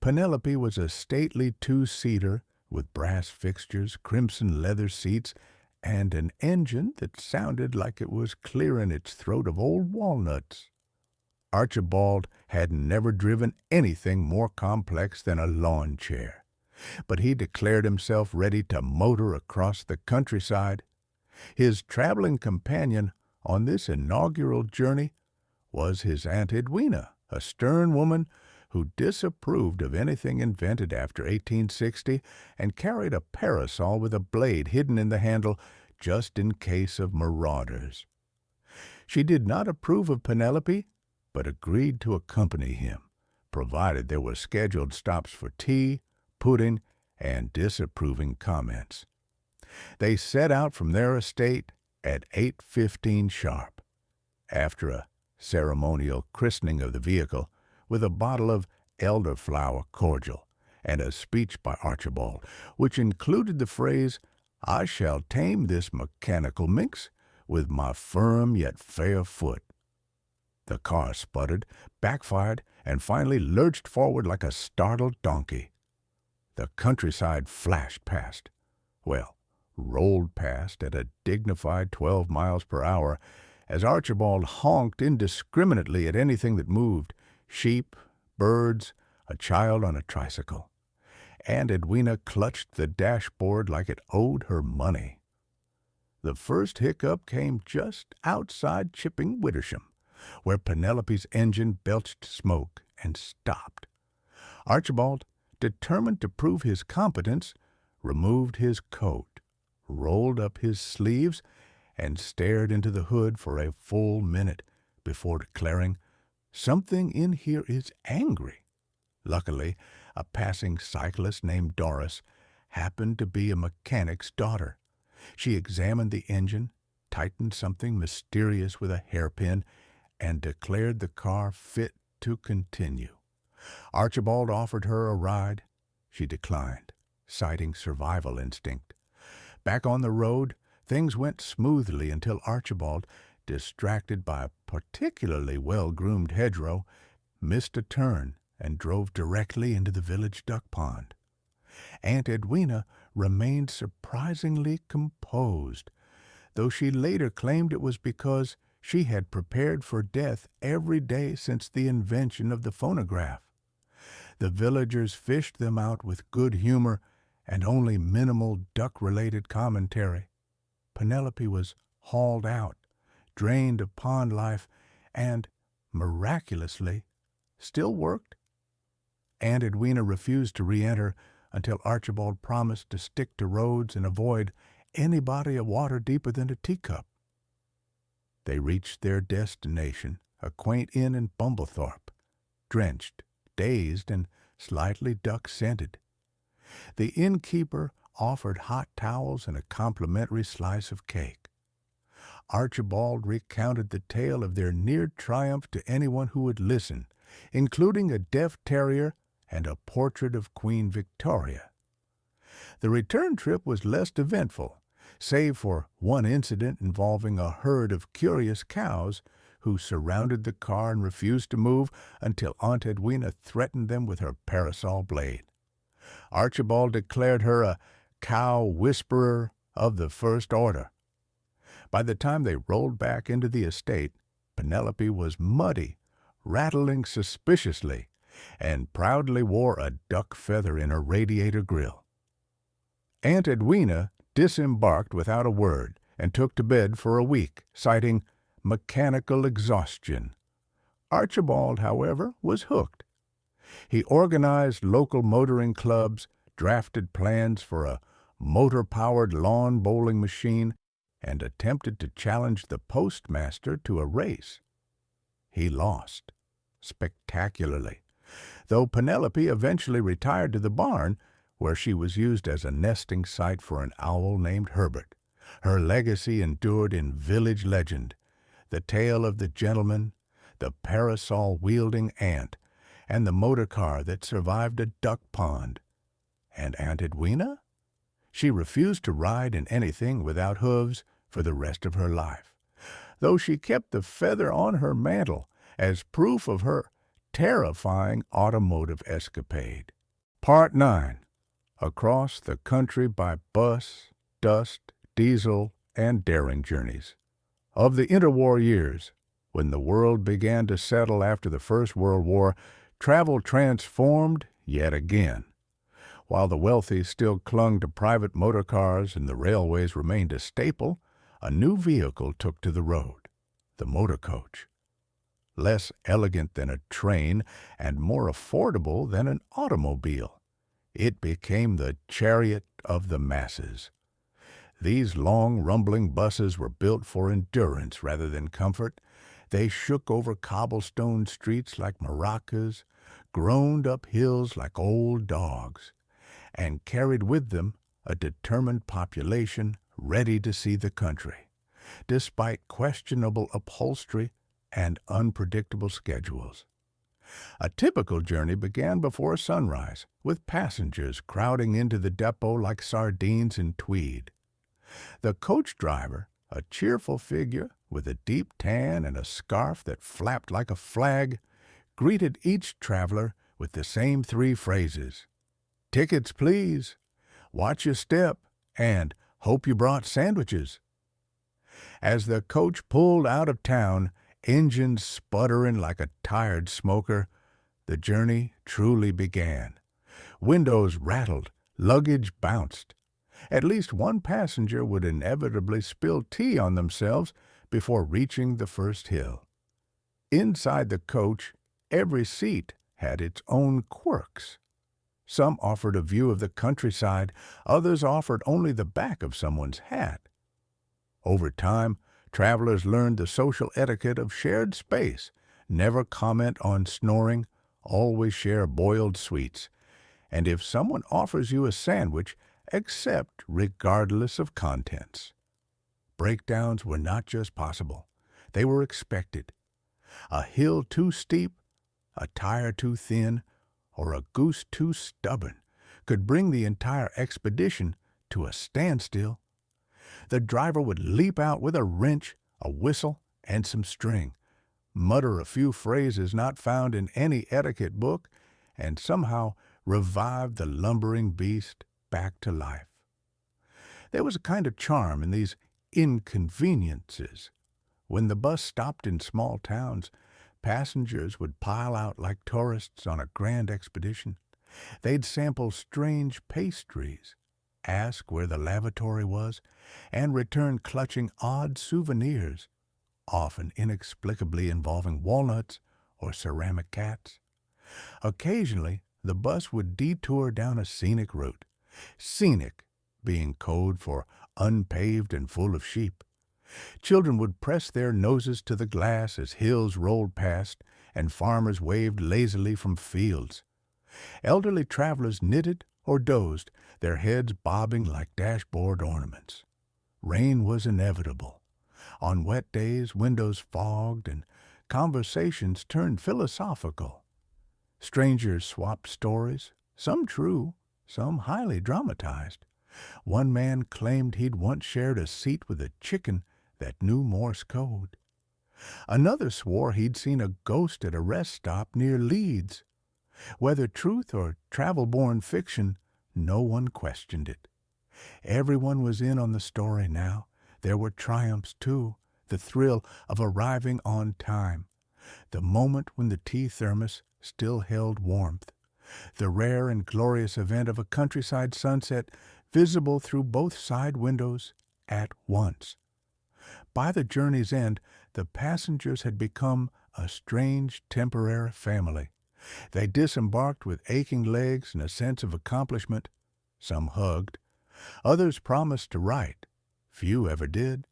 Penelope was a stately 2-seater with brass fixtures, crimson leather seats, and an engine that sounded like it was clearing its throat of old walnuts. Archibald had never driven anything more complex than a lawn chair, but he declared himself ready to motor across the countryside. His traveling companion on this inaugural journey was his Aunt Edwina, a stern woman who disapproved of anything invented after 1860 and carried a parasol with a blade hidden in the handle just in case of marauders. She did not approve of Penelope, but agreed to accompany him, provided there were scheduled stops for tea, pudding, and disapproving comments. They set out from their estate at 8:15 sharp. After a ceremonial christening of the vehicle, with a bottle of elderflower cordial and a speech by Archibald, which included the phrase, I shall tame this mechanical minx with my firm yet fair foot. The car sputtered, backfired, and finally lurched forward like a startled donkey. The countryside flashed past. Well, rolled past at a dignified 12 miles per hour as Archibald honked indiscriminately at anything that moved: sheep, birds, a child on a tricycle. Aunt Edwina clutched the dashboard like it owed her money. The first hiccup came just outside Chipping Wittersham, where Penelope's engine belched smoke and stopped. Archibald, determined to prove his competence, removed his coat, rolled up his sleeves, and stared into the hood for a full minute before declaring, "Something in here is angry." Luckily, a passing cyclist named Doris happened to be a mechanic's daughter. She examined the engine, tightened something mysterious with a hairpin, and declared the car fit to continue. Archibald offered her a ride. She declined, citing survival instinct. Back on the road, things went smoothly until Archibald, distracted by a particularly well-groomed hedgerow, missed a turn and drove directly into the village duck pond. Aunt Edwina remained surprisingly composed, though she later claimed it was because she had prepared for death every day since the invention of the phonograph. The villagers fished them out with good humor and only minimal duck-related commentary. Penelope was hauled out, drained of pond life, and, miraculously, still worked. Aunt Edwina refused to re-enter until Archibald promised to stick to roads and avoid any body of water deeper than a teacup. They reached their destination, a quaint inn in Bumblethorpe, drenched, dazed, and slightly duck-scented. The innkeeper offered hot towels and a complimentary slice of cake. Archibald recounted the tale of their near triumph to anyone who would listen, including a deaf terrier and a portrait of Queen Victoria. The return trip was less eventful, save for one incident involving a herd of curious cows who surrounded the car and refused to move until Aunt Edwina threatened them with her parasol blade. Archibald declared her a cow whisperer of the first order. By the time they rolled back into the estate, Penelope was muddy, rattling suspiciously, and proudly wore a duck feather in her radiator grill. Aunt Edwina disembarked without a word and took to bed for a week, citing mechanical exhaustion. Archibald, however, was hooked. He organized local motoring clubs, drafted plans for a motor-powered lawn bowling machine, and attempted to challenge the postmaster to a race. He lost, spectacularly, though Penelope eventually retired to the barn, where she was used as a nesting site for an owl named Herbert. Her legacy endured in village legend, the tale of the gentleman, the parasol-wielding ant, and the motor car that survived a duck pond. And Aunt Edwina? She refused to ride in anything without hooves for the rest of her life, though she kept the feather on her mantle as proof of her terrifying automotive escapade. Part 9. Across the country by bus, dust, diesel, and daring journeys. Of the interwar years, when the world began to settle after the First World War, travel transformed yet again. While the wealthy still clung to private motor cars and the railways remained a staple, a new vehicle took to the road, the motor coach. Less elegant than a train and more affordable than an automobile, it became the chariot of the masses. These long, rumbling buses were built for endurance rather than comfort. They shook over cobblestone streets like maracas, groaned up hills like old dogs, and carried with them a determined population ready to see the country, despite questionable upholstery and unpredictable schedules. A typical journey began before sunrise, with passengers crowding into the depot like sardines in Tweed. The coach driver, a cheerful figure with a deep tan and a scarf that flapped like a flag, greeted each traveler with the same three phrases: "Tickets, please," "Watch your step," and "Hope you brought sandwiches." As the coach pulled out of town, engines sputtering like a tired smoker, the journey truly began. Windows rattled, luggage bounced. At least one passenger would inevitably spill tea on themselves before reaching the first hill. Inside the coach, every seat had its own quirks. Some offered a view of the countryside, others offered only the back of someone's hat. Over time, travelers learned the social etiquette of shared space: never comment on snoring, always share boiled sweets, and if someone offers you a sandwich, accept regardless of contents. Breakdowns were not just possible, they were expected. A hill too steep, a tire too thin, or a goose too stubborn could bring the entire expedition to a standstill. The driver would leap out with a wrench, a whistle, and some string, mutter a few phrases not found in any etiquette book, and somehow revive the lumbering beast back to life. There was a kind of charm in these inconveniences. When the bus stopped in small towns, passengers would pile out like tourists on a grand expedition. They'd sample strange pastries, ask where the lavatory was, and return clutching odd souvenirs, often inexplicably involving walnuts or ceramic cats. Occasionally, the bus would detour down a scenic route, scenic being code for unpaved and full of sheep. Children would press their noses to the glass as hills rolled past and farmers waved lazily from fields. Elderly travelers knitted or dozed, their heads bobbing like dashboard ornaments. Rain was inevitable. On wet days, windows fogged and conversations turned philosophical. Strangers swapped stories, some true, some highly dramatized. One man claimed he'd once shared a seat with a chicken that knew Morse code. Another swore he'd seen a ghost at a rest stop near Leeds. Whether truth or travel-born fiction, no one questioned it. Everyone was in on the story now. There were triumphs, too, the thrill of arriving on time, the moment when the tea thermos still held warmth, the rare and glorious event of a countryside sunset visible through both side windows at once. By the journey's end, the passengers had become a strange temporary family. They disembarked with aching legs and a sense of accomplishment. Some hugged. Others promised to write. Few ever did.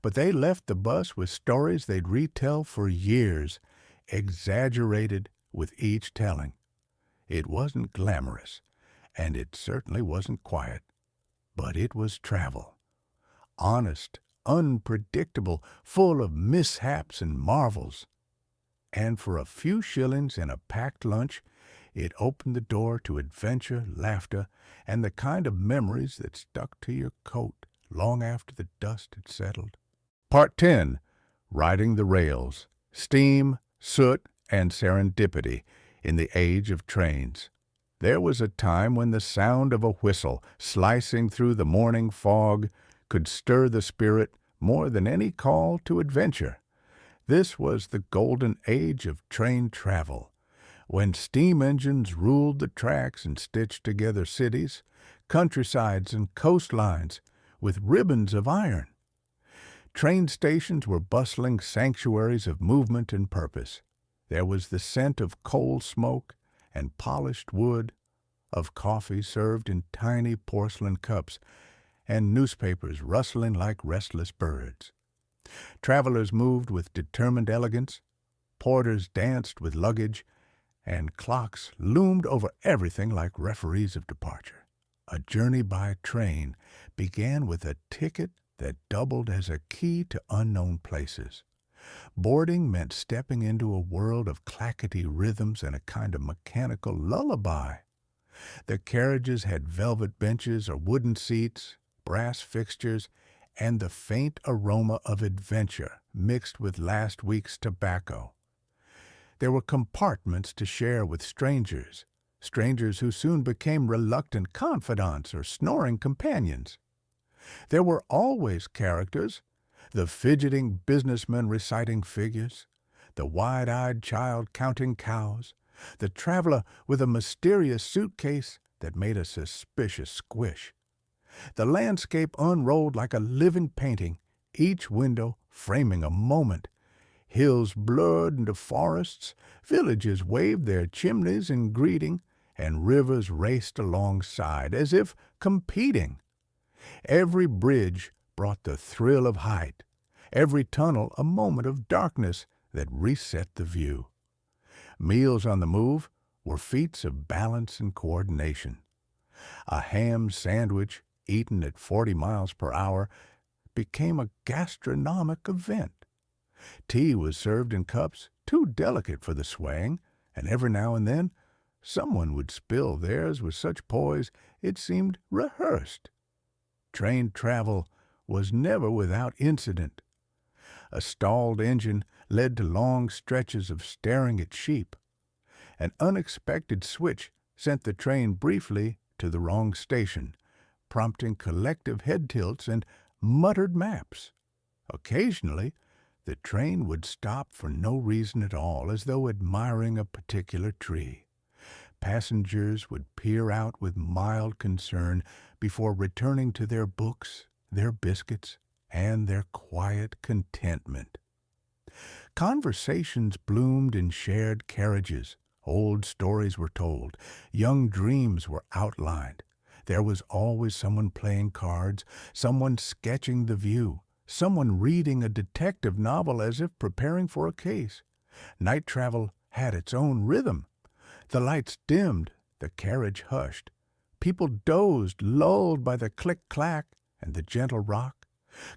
But they left the bus with stories they'd retell for years, exaggerated with each telling. It wasn't glamorous, and it certainly wasn't quiet. But it was travel. Honest, unpredictable, full of mishaps and marvels. And for a few shillings and a packed lunch, it opened the door to adventure, laughter, and the kind of memories that stuck to your coat long after the dust had settled. Part 10. Riding the Rails. Steam, Soot, and Serendipity in the Age of Trains. There was a time when the sound of a whistle slicing through the morning fog could stir the spirit more than any call to adventure. This was the golden age of train travel, when steam engines ruled the tracks and stitched together cities, countrysides, and coastlines with ribbons of iron. Train stations were bustling sanctuaries of movement and purpose. There was the scent of coal smoke and polished wood, of coffee served in tiny porcelain cups, and newspapers rustling like restless birds. Travelers moved with determined elegance, porters danced with luggage, and clocks loomed over everything like referees of departure. A journey by train began with a ticket that doubled as a key to unknown places. Boarding meant stepping into a world of clackety rhythms and a kind of mechanical lullaby. The carriages had velvet benches or wooden seats, brass fixtures and the faint aroma of adventure mixed with last week's tobacco. There were compartments to share with strangers, strangers who soon became reluctant confidants or snoring companions. There were always characters, the fidgeting businessman reciting figures, the wide-eyed child counting cows, the traveler with a mysterious suitcase that made a suspicious squish. The landscape unrolled like a living painting, each window framing a moment. Hills blurred into forests, villages waved their chimneys in greeting, and rivers raced alongside as if competing. Every bridge brought the thrill of height, every tunnel a moment of darkness that reset the view. Meals on the move were feats of balance and coordination. A ham sandwich eaten at 40 miles per hour became a gastronomic event. Tea was served in cups too delicate for the swaying, and every now and then someone would spill theirs with such poise it seemed rehearsed. Train travel was never without incident. A stalled engine led to long stretches of staring at sheep. An unexpected switch sent the train briefly to the wrong station, prompting collective head tilts and muttered maps. Occasionally, the train would stop for no reason at all, as though admiring a particular tree. Passengers would peer out with mild concern before returning to their books, their biscuits, and their quiet contentment. Conversations bloomed in shared carriages. Old stories were told. Young dreams were outlined. There was always someone playing cards, someone sketching the view, someone reading a detective novel as if preparing for a case. Night travel had its own rhythm. The lights dimmed, the carriage hushed. People dozed, lulled by the click-clack and the gentle rock.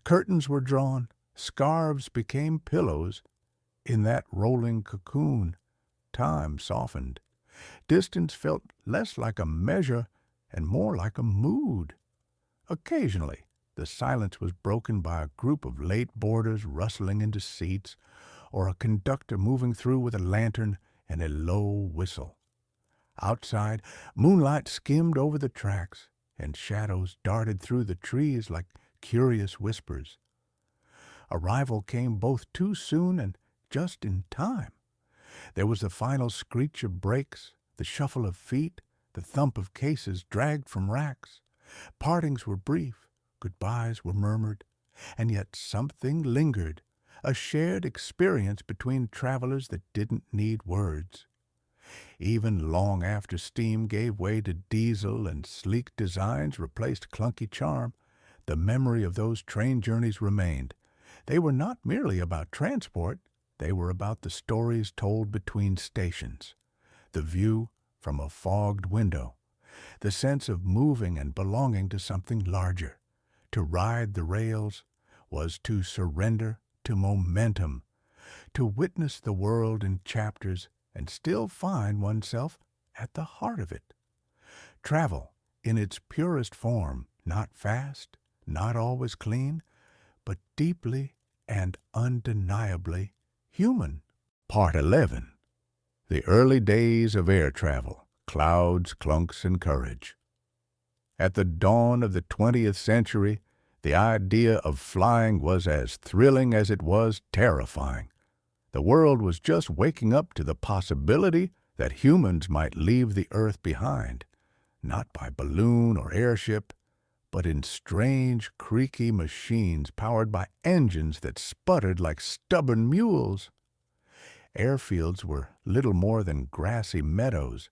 Curtains were drawn, scarves became pillows. In that rolling cocoon, time softened. Distance felt less like a measure and more like a mood. Occasionally, the silence was broken by a group of late boarders rustling into seats, or a conductor moving through with a lantern and a low whistle. Outside, moonlight skimmed over the tracks, and shadows darted through the trees like curious whispers. Arrival came both too soon and just in time. There was the final screech of brakes, the shuffle of feet, the thump of cases dragged from racks. Partings were brief, goodbyes were murmured, and yet something lingered, a shared experience between travelers that didn't need words. Even long after steam gave way to diesel and sleek designs replaced clunky charm, the memory of those train journeys remained. They were not merely about transport, they were about the stories told between stations, the view from a fogged window, the sense of moving and belonging to something larger. To ride the rails was to surrender to momentum, to witness the world in chapters and still find oneself at the heart of it. Travel, in its purest form, not fast, not always clean, but deeply and undeniably human. Part 11. The Early Days of Air Travel, Clouds, Clunks, and Courage. At the dawn of the 20th century, the idea of flying was as thrilling as it was terrifying. The world was just waking up to the possibility that humans might leave the Earth behind, not by balloon or airship, but in strange, creaky machines powered by engines that sputtered like stubborn mules. Airfields were little more than grassy meadows,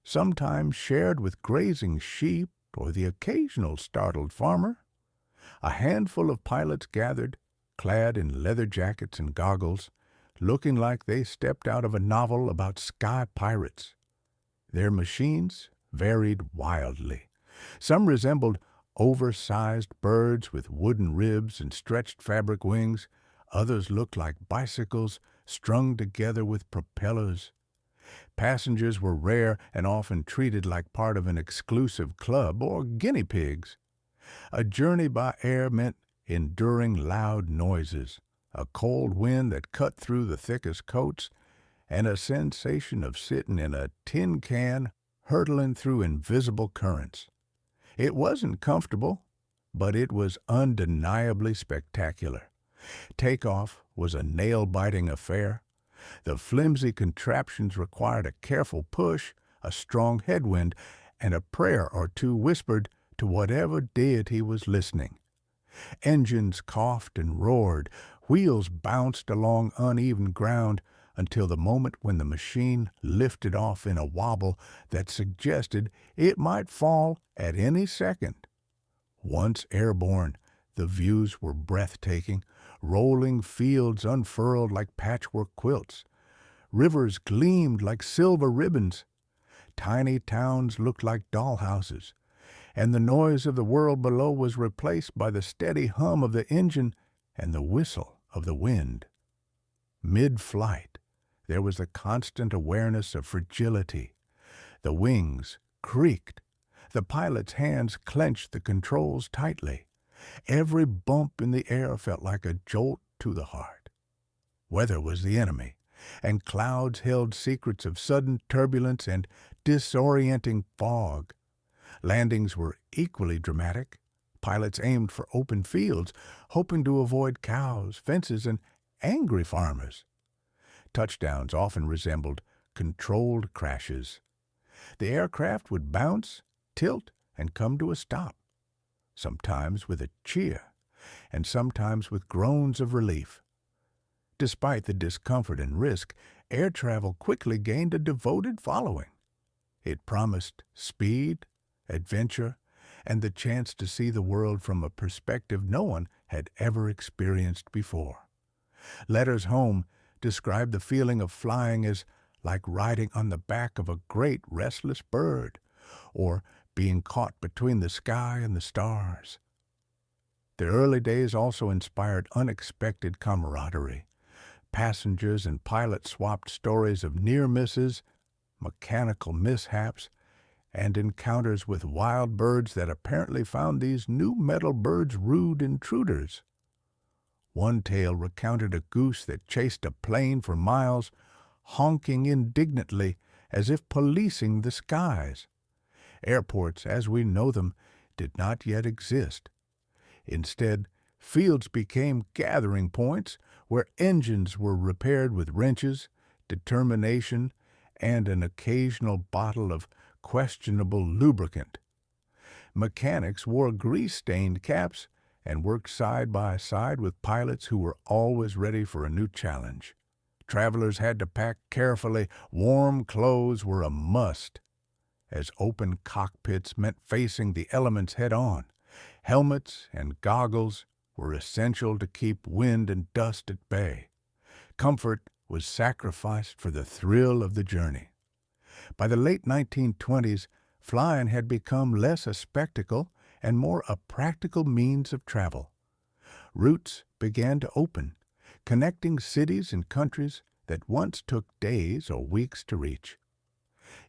sometimes shared with grazing sheep or the occasional startled farmer. A handful of pilots gathered, clad in leather jackets and goggles, looking like they stepped out of a novel about sky pirates. Their machines varied wildly. Some resembled oversized birds with wooden ribs and stretched fabric wings. Others looked like bicycles strung together with propellers. Passengers were rare and often treated like part of an exclusive club or guinea pigs. A journey by air meant enduring loud noises, a cold wind that cut through the thickest coats, and a sensation of sitting in a tin can hurtling through invisible currents. It wasn't comfortable, but it was undeniably spectacular. Takeoff was a nail-biting affair. The flimsy contraptions required a careful push, a strong headwind, and a prayer or two whispered to whatever deity was listening. Engines coughed and roared, wheels bounced along uneven ground until the moment when the machine lifted off in a wobble that suggested it might fall at any second. Once airborne, the views were breathtaking. Rolling fields unfurled like patchwork quilts. Rivers gleamed like silver ribbons. Tiny towns looked like dollhouses. And the noise of the world below was replaced by the steady hum of the engine and the whistle of the wind. Mid-flight, there was a constant awareness of fragility. The wings creaked. The pilot's hands clenched the controls tightly. Every bump in the air felt like a jolt to the heart. Weather was the enemy, and clouds held secrets of sudden turbulence and disorienting fog. Landings were equally dramatic. Pilots aimed for open fields, hoping to avoid cows, fences, and angry farmers. Touchdowns often resembled controlled crashes. The aircraft would bounce, tilt, and come to a stop, sometimes with a cheer, and sometimes with groans of relief. Despite the discomfort and risk, air travel quickly gained a devoted following. It promised speed, adventure, and the chance to see the world from a perspective no one had ever experienced before. Letters home described the feeling of flying as like riding on the back of a great restless bird, or being caught between the sky and the stars. The early days also inspired unexpected camaraderie. Passengers and pilots swapped stories of near misses, mechanical mishaps, and encounters with wild birds that apparently found these new metal birds rude intruders. One tale recounted a goose that chased a plane for miles, honking indignantly as if policing the skies. Airports, as we know them, did not yet exist. Instead, fields became gathering points where engines were repaired with wrenches, determination, and an occasional bottle of questionable lubricant. Mechanics wore grease-stained caps and worked side by side with pilots who were always ready for a new challenge. Travelers had to pack carefully. Warm clothes were a must, as open cockpits meant facing the elements head-on. Helmets and goggles were essential to keep wind and dust at bay. Comfort was sacrificed for the thrill of the journey. By the late 1920s, flying had become less a spectacle and more a practical means of travel. Routes began to open, connecting cities and countries that once took days or weeks to reach.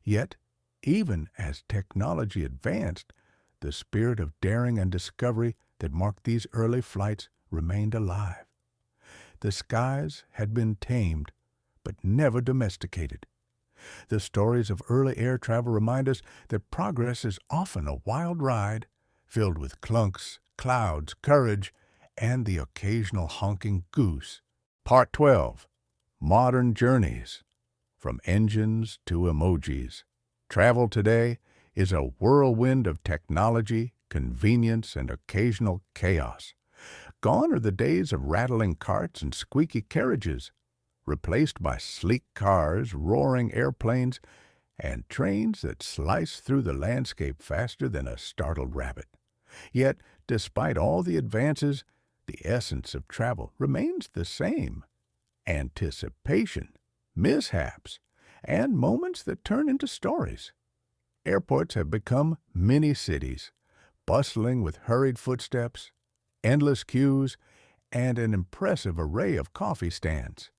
Yet, even as technology advanced, the spirit of daring and discovery that marked these early flights remained alive. The skies had been tamed, but never domesticated. The stories of early air travel remind us that progress is often a wild ride, filled with clunks, clouds, courage, and the occasional honking goose. Part 12. Modern Journeys. From Engines to Emojis. Travel today is a whirlwind of technology, convenience, and occasional chaos. Gone are the days of rattling carts and squeaky carriages, replaced by sleek cars, roaring airplanes, and trains that slice through the landscape faster than a startled rabbit. Yet, despite all the advances, the essence of travel remains the same: anticipation, mishaps, and moments that turn into stories. Airports have become mini-cities, bustling with hurried footsteps, endless queues, and an impressive array of coffee stands.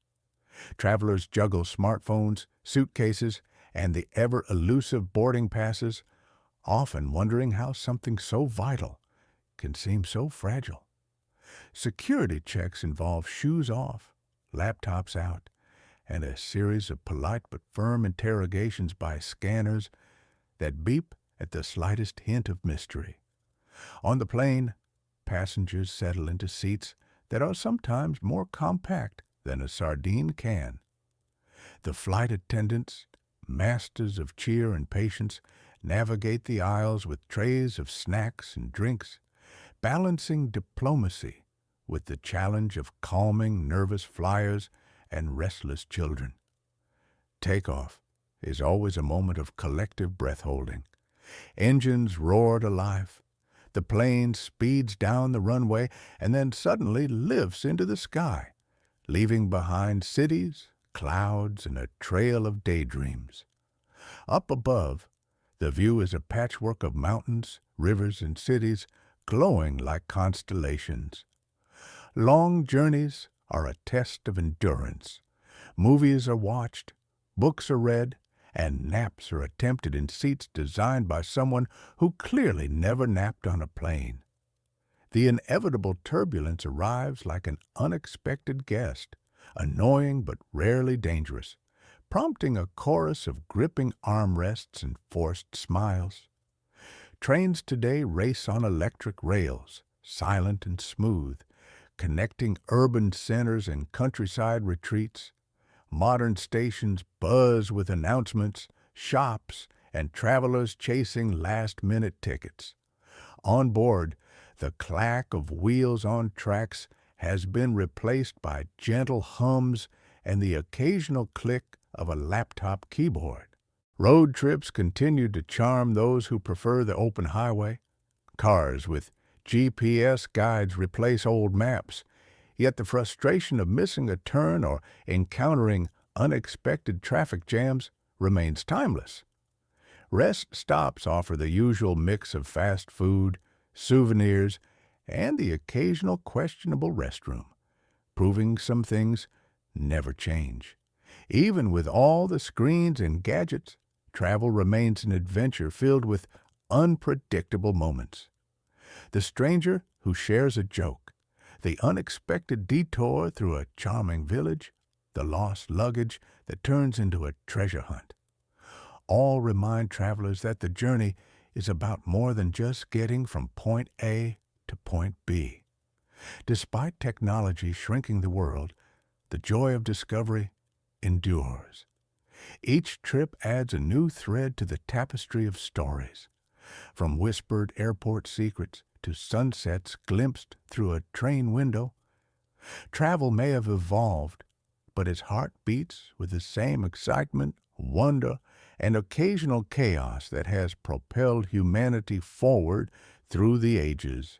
Travelers juggle smartphones, suitcases, and the ever-elusive boarding passes, often wondering how something so vital can seem so fragile. Security checks involve shoes off, laptops out, and a series of polite but firm interrogations by scanners that beep at the slightest hint of mystery. On the plane, passengers settle into seats that are sometimes more compact than a sardine can. The flight attendants, masters of cheer and patience, navigate the aisles with trays of snacks and drinks, balancing diplomacy with the challenge of calming nervous flyers and restless children. Takeoff is always a moment of collective breath-holding. Engines roar to life. The plane speeds down the runway and then suddenly lifts into the sky, leaving behind cities, clouds, and a trail of daydreams. Up above, the view is a patchwork of mountains, rivers, and cities glowing like constellations. Long journeys are a test of endurance. Movies are watched, books are read, and naps are attempted in seats designed by someone who clearly never napped on a plane. The inevitable turbulence arrives like an unexpected guest, annoying but rarely dangerous, prompting a chorus of gripping armrests and forced smiles. Trains today race on electric rails, silent and smooth, connecting urban centers and countryside retreats. Modern stations buzz with announcements, shops, and travelers chasing last-minute tickets. On board, the clack of wheels on tracks has been replaced by gentle hums and the occasional click of a laptop keyboard. Road trips continue to charm those who prefer the open highway. Cars with GPS guides replace old maps, yet the frustration of missing a turn or encountering unexpected traffic jams remains timeless. Rest stops offer the usual mix of fast food, souvenirs, and the occasional questionable restroom, proving some things never change. Even with all the screens and gadgets, travel remains an adventure filled with unpredictable moments. The stranger who shares a joke, the unexpected detour through a charming village, the lost luggage that turns into a treasure hunt. All remind travelers that the journey is about more than just getting from point A to point B. Despite technology shrinking the world, the joy of discovery endures. Each trip adds a new thread to the tapestry of stories, from whispered airport secrets to sunsets glimpsed through a train window. Travel may have evolved, but its heart beats with the same excitement, wonder, and occasional chaos that has propelled humanity forward through the ages.